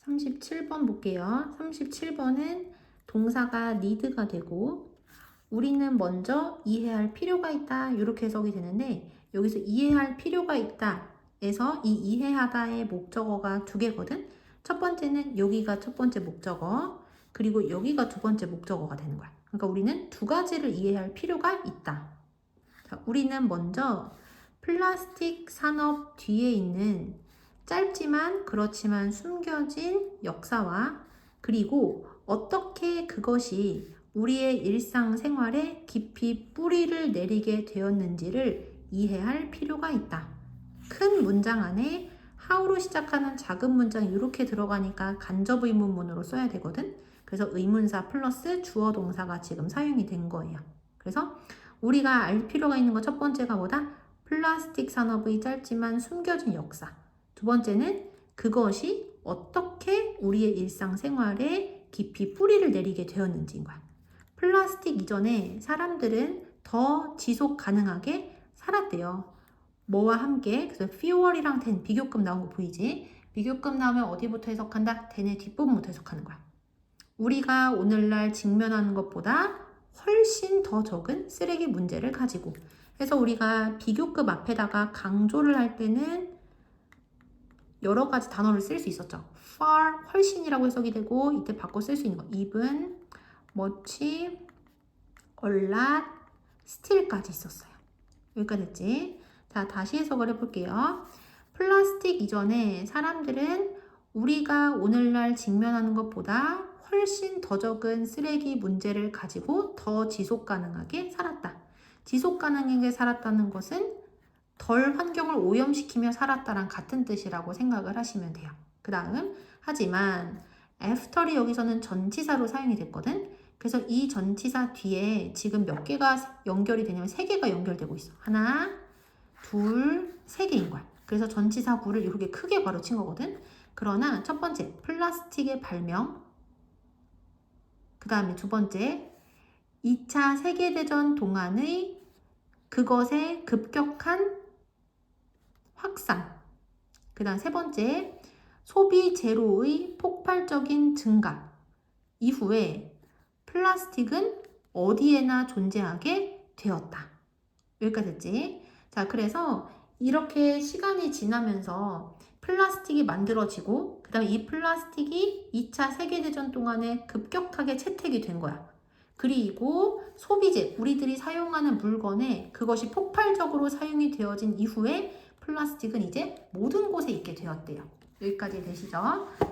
37번 볼게요. 37번은 동사가 need가 되고 우리는 먼저 이해할 필요가 있다 이렇게 해석이 되는데 여기서 이해할 필요가 있다 에서 이 이해하다의 목적어가 두 개거든. 첫 번째는 여기가 첫 번째 목적어 그리고 여기가 두 번째 목적어가 되는 거야. 그러니까 우리는 두 가지를 이해할 필요가 있다. 자, 우리는 먼저 플라스틱 산업 뒤에 있는 짧지만 그렇지만 숨겨진 역사와 그리고 어떻게 그것이 우리의 일상생활에 깊이 뿌리를 내리게 되었는지를 이해할 필요가 있다. 큰 문장 안에 how로 시작하는 작은 문장이 이렇게 들어가니까 간접 의문문으로 써야 되거든. 그래서 의문사 플러스 주어 동사가 지금 사용이 된 거예요. 그래서 우리가 알 필요가 있는 거 첫 번째가 뭐다? 플라스틱 산업의 짧지만 숨겨진 역사. 두 번째는 그것이 어떻게 우리의 일상생활에 깊이 뿌리를 내리게 되었는지인 거야. 플라스틱 이전에 사람들은 더 지속 가능하게 살았대요. 뭐와 함께? 그래서 fuel이랑 then 비교급 나온 거 보이지? 비교급 나오면 어디부터 해석한다? then의 뒷부분부터 해석하는 거야. 우리가 오늘날 직면하는 것보다 훨씬 더 적은 쓰레기 문제를 가지고 그래서 우리가 비교급 앞에다가 강조를 할 때는 여러 가지 단어를 쓸 수 있었죠. far, 훨씬이라고 해석이 되고 이때 바꿔 쓸 수 있는 거 even, much, a lot, still까지 있었어요. 여기까지 됐지? 자, 다시 해석을 해볼게요. 플라스틱 이전에 사람들은 우리가 오늘날 직면하는 것보다 훨씬 더 적은 쓰레기 문제를 가지고 더 지속 가능하게 살았다. 지속 가능하게 살았다는 것은 덜 환경을 오염시키며 살았다랑 같은 뜻이라고 생각을 하시면 돼요. 그 다음, 하지만 after이 여기서는 전치사로 사용이 됐거든. 그래서 이 전치사 뒤에 지금 몇 개가 연결이 되냐면 세 개가 연결되고 있어. 하나, 둘, 세 개인 거야. 그래서 전치사 구를 이렇게 크게 가로친 거거든. 그러나 첫 번째, 플라스틱의 발명. 그 다음에 두 번째, 2차 세계대전 동안의 그것의 급격한 확산. 그 다음 세 번째, 소비 재료의 폭발적인 증가. 이후에 플라스틱은 어디에나 존재하게 되었다. 여기까지 됐지? 자, 그래서 이렇게 시간이 지나면서 플라스틱이 만들어지고 그 다음에 이 플라스틱이 2차 세계대전 동안에 급격하게 채택이 된 거야. 그리고 소비재, 우리들이 사용하는 물건에 그것이 폭발적으로 사용이 되어진 이후에 플라스틱은 이제 모든 곳에 있게 되었대요. 여기까지 되시죠?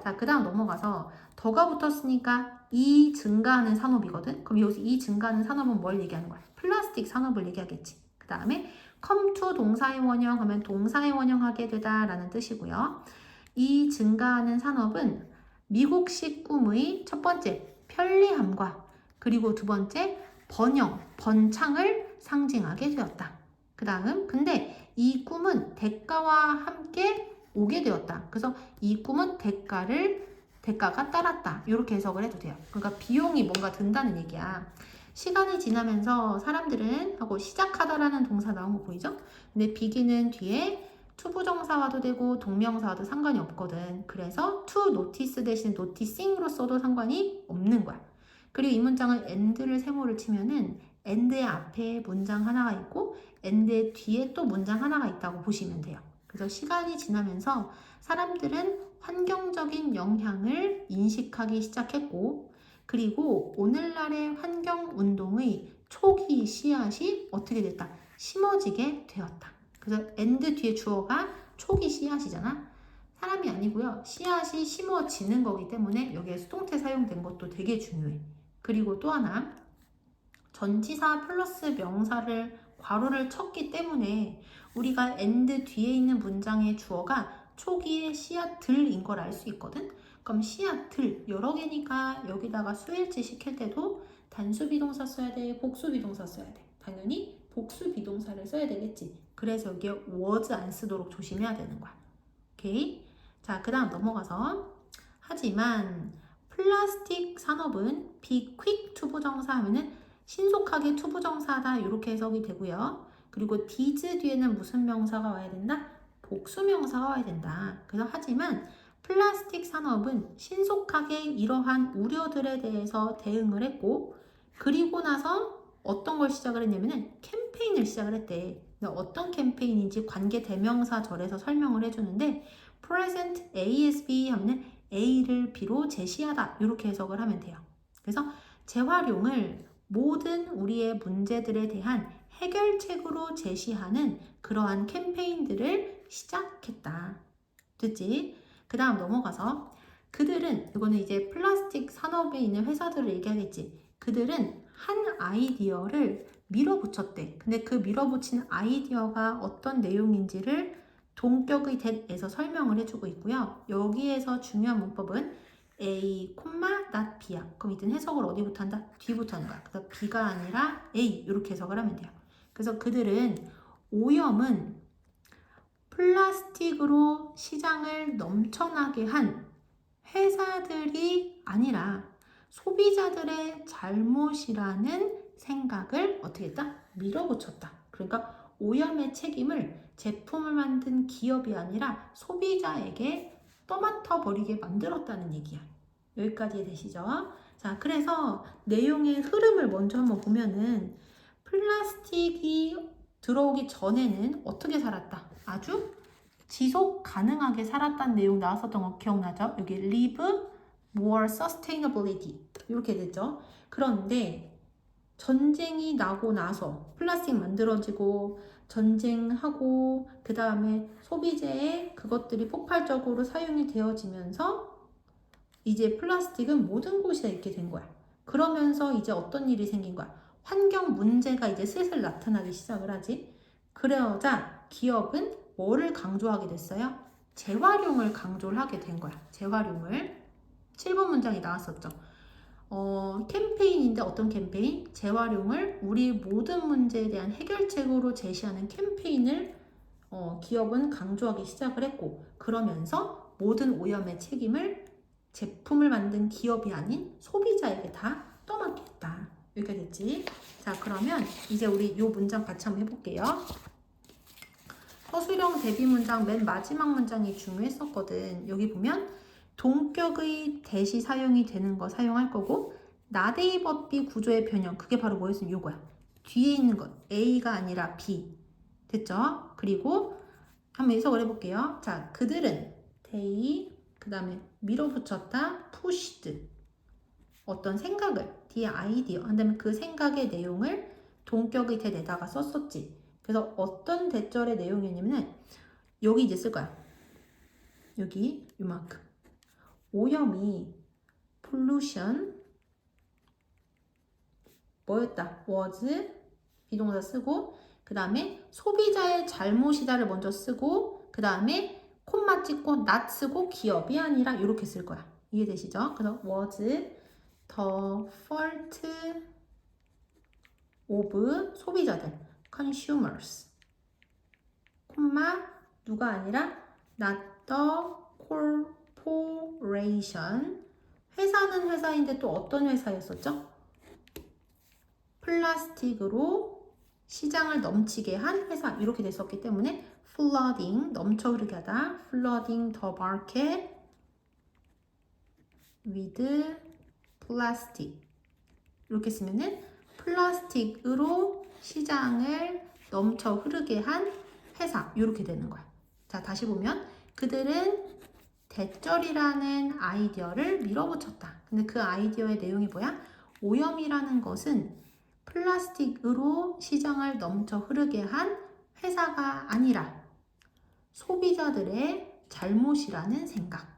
자, 그 다음 넘어가서 더가 붙었으니까 이 증가하는 산업이거든? 그럼 여기서 이 증가하는 산업은 뭘 얘기하는 거야? 플라스틱 산업을 얘기하겠지. 그 다음에 come to 동사의 원형 하면 동사의 원형하게 되다 라는 뜻이고요. 이 증가하는 산업은 미국식 꿈의 첫 번째 편리함과 그리고 두 번째 번영, 번창을 상징하게 되었다. 그 다음 근데 이 꿈은 대가와 함께 오게 되었다. 그래서 이 꿈은 대가가 따랐다. 이렇게 해석을 해도 돼요. 그러니까 비용이 뭔가 든다는 얘기야. 시간이 지나면서 사람들은 하고 시작하다라는 동사 나온 거 보이죠? 근데 beg인은 뒤에 투부정사와도 되고 동명사와도 상관이 없거든. 그래서 to notice 대신 noticing으로 써도 상관이 없는 거야. 그리고 이 문장은 and를 세모를 치면은 and의 앞에 문장 하나가 있고 and의 뒤에 또 문장 하나가 있다고 보시면 돼요. 그래서 시간이 지나면서 사람들은 환경적인 영향을 인식하기 시작했고 그리고 오늘날의 환경운동의 초기 씨앗이 어떻게 됐다? 심어지게 되었다. 그래서 and 뒤에 주어가 초기 씨앗이잖아. 사람이 아니고요. 씨앗이 심어지는 거기 때문에 여기에 수동태 사용된 것도 되게 중요해. 그리고 또 하나 전치사 플러스 명사를 괄호를 쳤기 때문에 우리가 and 뒤에 있는 문장의 주어가 초기의 씨앗들인 걸 알 수 있거든. 그럼 씨앗들 여러 개니까 여기다가 수일치 시킬 때도 단수 비동사 써야 돼, 복수 비동사 써야 돼. 당연히 복수 비동사를 써야 되겠지. 그래서 여기에 was 안 쓰도록 조심해야 되는 거야. 오케이? 자, 그 다음 넘어가서 하지만 플라스틱 산업은 be quick 투부정사 하면은 신속하게 투부정사다 이렇게 해석이 되고요. 그리고 did 뒤에는 무슨 명사가 와야 된다? 복수명사가 와야 된다. 그래서 하지만 플라스틱 산업은 신속하게 이러한 우려들에 대해서 대응을 했고, 그리고 나서 어떤 걸 시작을 했냐면은 캠페인을 시작을 했대. 어떤 캠페인인지 관계 대명사절에서 설명을 해주는데, present ASB 하면은 A를 B로 제시하다, 이렇게 해석을 하면 돼요. 그래서 재활용을 모든 우리의 문제들에 대한 해결책으로 제시하는 그러한 캠페인들을 시작했다. 됐지? 그 다음 넘어가서 그들은, 이거는 이제 플라스틱 산업에 있는 회사들을 얘기하겠지. 그들은 한 아이디어를 밀어붙였대. 근데 그 밀어붙인 아이디어가 어떤 내용인지를 동격의 that에서 설명을 해주고 있고요. 여기에서 중요한 문법은 A, not B야. 그럼 이든 해석을 어디부터 한다? 뒤부터 하는 거야. 그래서 B가 아니라 A, 이렇게 해석을 하면 돼요. 그래서 그들은 오염은 플라스틱으로 시장을 넘쳐나게 한 회사들이 아니라 소비자들의 잘못이라는 생각을 어떻게 했다? 밀어붙였다. 그러니까 오염의 책임을 제품을 만든 기업이 아니라 소비자에게 떠맡아 버리게 만들었다는 얘기야. 여기까지 이해되시죠? 자, 그래서 내용의 흐름을 먼저 한번 보면은 플라스틱이 들어오기 전에는 어떻게 살았다? 아주 지속 가능하게 살았다는 내용 나왔었던 거 기억나죠? 여기 live more sustainability 이렇게 됐죠. 그런데 전쟁이 나고 나서 플라스틱 만들어지고 전쟁하고 그 다음에 소비재에 그것들이 폭발적으로 사용이 되어지면서 이제 플라스틱은 모든 곳에 있게 된 거야. 그러면서 이제 어떤 일이 생긴 거야? 환경 문제가 이제 슬슬 나타나기 시작을 하지. 그러자 기업은 뭐를 강조하게 됐어요? 재활용을 강조를 하게 된 거야. 재활용을. 7번 문장이 나왔었죠. 캠페인인데 어떤 캠페인? 재활용을 우리 모든 문제에 대한 해결책으로 제시하는 캠페인을 기업은 강조하기 시작을 했고, 그러면서 모든 오염의 책임을 제품을 만든 기업이 아닌 소비자에게 다 떠맡겼다. 이렇게 됐지? 자, 그러면 이제 우리 이 문장 같이 한번 해볼게요. 서술형 대비 문장 맨 마지막 문장이 중요했었거든. 여기 보면 동격의 대시 사용이 되는 거 사용할 거고, 나데이 법비 구조의 변형, 그게 바로 뭐였으면 요거야. 뒤에 있는 것, A가 아니라 B. 됐죠? 그리고 한번 해석을 해볼게요. 자, 그들은 they, 그 다음에 밀어붙였다, pushed. 어떤 생각을, the idea, 한 다음에 그 생각의 내용을 동격의 대에다가 썼었지. 그래서 어떤 대절의 내용이었냐면 여기 이제 쓸 거야. 여기 요만큼. 오염이 pollution 뭐였다? was 비동사 쓰고 그 다음에 소비자의 잘못이다를 먼저 쓰고 그 다음에 콤마 찍고 not 쓰고 기업이 아니라 이렇게 쓸 거야. 이해되시죠? 그래서 was the fault of 소비자들 consumers 콤마 누가 아니라 not the corporation 회사는 회사인데 또 어떤 회사였었죠? 플라스틱으로 시장을 넘치게 한 회사 이렇게 됐었기 때문에 flooding 넘쳐 흐르게 하다 flooding the market with plastic 이렇게 쓰면은 플라스틱으로 시장을 넘쳐 흐르게 한 회사 이렇게 되는 거야. 자, 다시 보면 그들은 대절이라는 아이디어를 밀어붙였다. 근데 그 아이디어의 내용이 뭐야? 오염이라는 것은 플라스틱으로 시장을 넘쳐 흐르게 한 회사가 아니라 소비자들의 잘못이라는 생각.